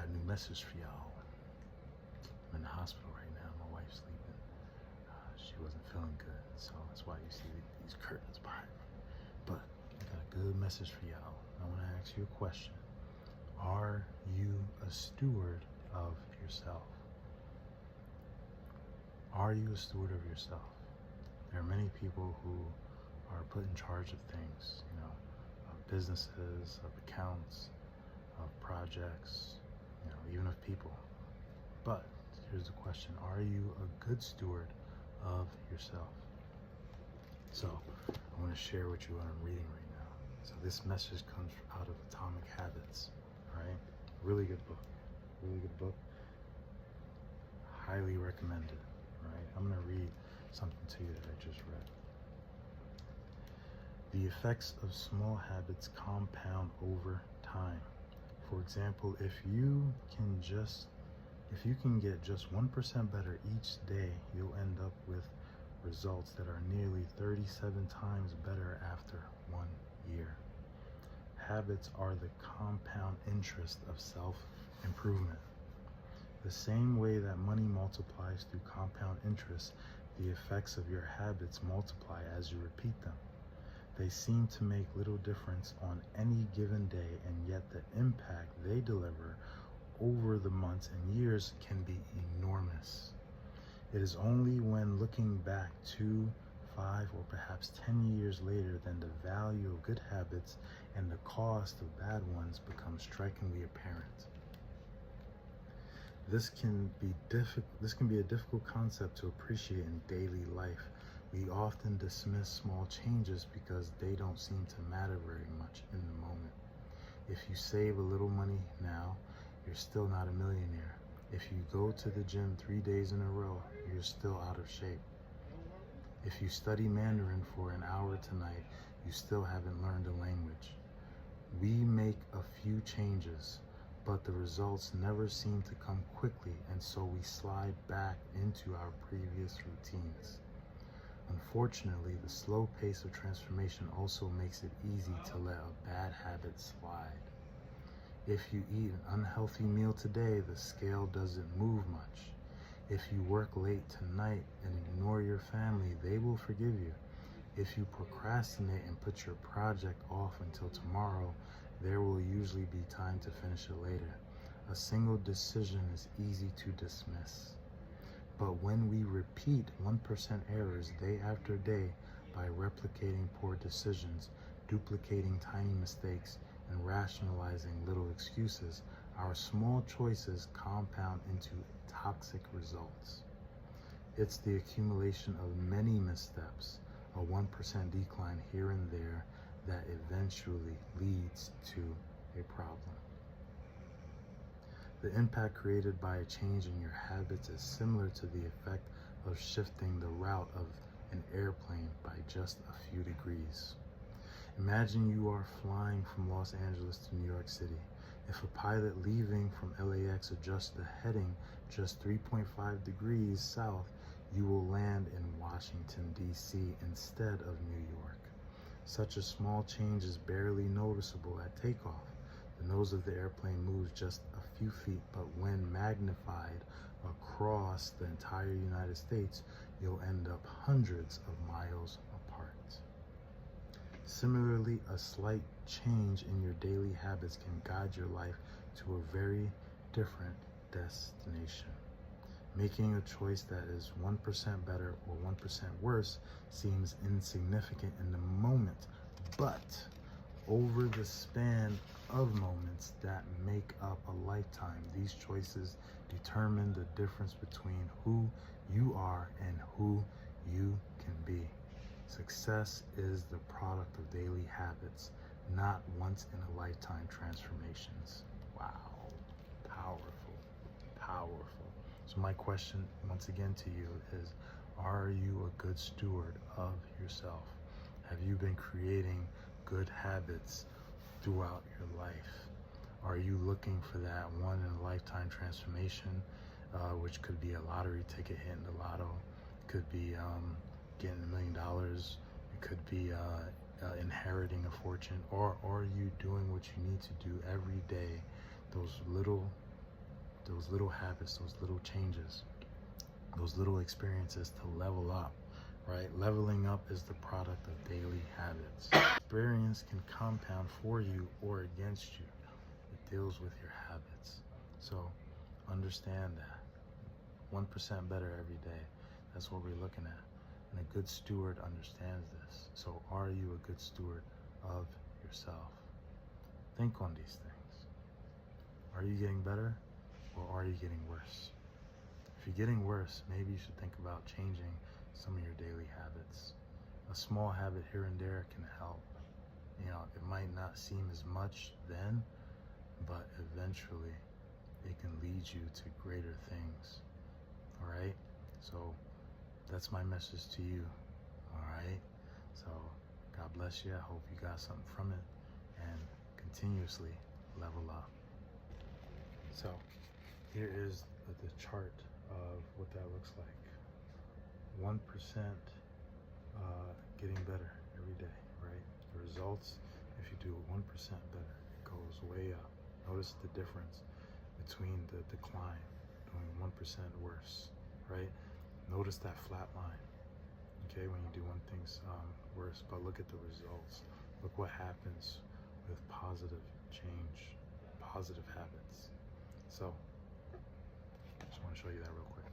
got a new message for y'all. I'm in the hospital right now. My wife's sleeping. She wasn't feeling good, so that's why you see these curtains behind me. But I got a good message for y'all. I want to ask you a question. Are you a steward of yourself? Are you a steward of yourself? There are many people who are put in charge of things, of businesses, of accounts, of projects, even of people. But here's the question: are you a good steward of yourself? So I want to share with you what I'm reading right now. So this message comes out of Atomic Habits, right? Really good book. Really good book. Highly recommended, right? I'm going to read something to you that I just read. The effects of small habits compound over time. For example, if you can get just 1% better each day, you'll end up with results that are nearly 37 times better after 1 year. Habits are the compound interest of self-improvement. The same way that money multiplies through compound interest, the effects of your habits multiply as you repeat them. They seem to make little difference on any given day, and yet the impact they deliver over the months and years can be enormous. It is only when looking back 2, 5, or perhaps 10 years later that the value of good habits and the cost of bad ones become strikingly apparent. This can be a difficult concept to appreciate in daily life. We often dismiss small changes because they don't seem to matter very much in the moment. If you save a little money now, you're still not a millionaire. If you go to the gym 3 days in a row, you're still out of shape. If you study Mandarin for an hour tonight, you still haven't learned the language. We make a few changes, but the results never seem to come quickly, and so we slide back into our previous routines. Unfortunately, the slow pace of transformation also makes it easy to let a bad habit slide. If you eat an unhealthy meal today, the scale doesn't move much. If you work late tonight and ignore your family, they will forgive you. If you procrastinate and put your project off until tomorrow, there will usually be time to finish it later. A single decision is easy to dismiss. But when we repeat 1% errors day after day by replicating poor decisions, duplicating tiny mistakes, and rationalizing little excuses, our small choices compound into toxic results. It's the accumulation of many missteps, a 1% decline here and there, that eventually leads to a problem. The impact created by a change in your habits is similar to the effect of shifting the route of an airplane by just a few degrees. Imagine you are flying from Los Angeles to New York City. If a pilot leaving from LAX adjusts the heading just 3.5 degrees south, you will land in Washington, D.C. instead of New York. Such a small change is barely noticeable at takeoff. The nose of the airplane moves just a few feet, but when magnified across the entire United States, you'll end up hundreds of miles apart. Similarly, a slight change in your daily habits can guide your life to a very different destination. Making a choice that is 1% better or 1% worse seems insignificant in the moment, but over the span of moments that make up a lifetime, these choices determine the difference between who you are and who you can be. Success is the product of daily habits, not once in a lifetime transformations. Wow. Powerful. Powerful. So my question once again to you is, are you a good steward of yourself? Have you been creating good habits throughout your life? Are you looking for that one in a lifetime transformation, which could be a lottery ticket hitting the lotto, could be getting $1 million, it could be inheriting a fortune, or are you doing what you need to do every day, those little those little habits, those little changes, those little experiences to level up, right? Leveling up is the product of daily habits. Experience can compound for you or against you. It deals with your habits. So understand that. 1% better every day. That's what we're looking at. And a good steward understands this. So are you a good steward of yourself? Think on these things. Are you getting better or are you getting worse? If you're getting worse, maybe you should think about changing some of your daily habits. A small habit here and there can help. You know, it might not seem as much then, but eventually it can lead you to greater things. All right? So that's my message to you. All right? So God bless you. I hope you got something from it, and continuously level up. So here is the chart of what that looks like. 1% getting better every day, right? The results, if you do it 1% better, it goes way up. Notice the difference between the decline, doing 1% worse, right? Notice that flat line, okay, when you do one thing worse, but look at the results. Look what happens with positive change, positive habits. So, just want to show you that real quick.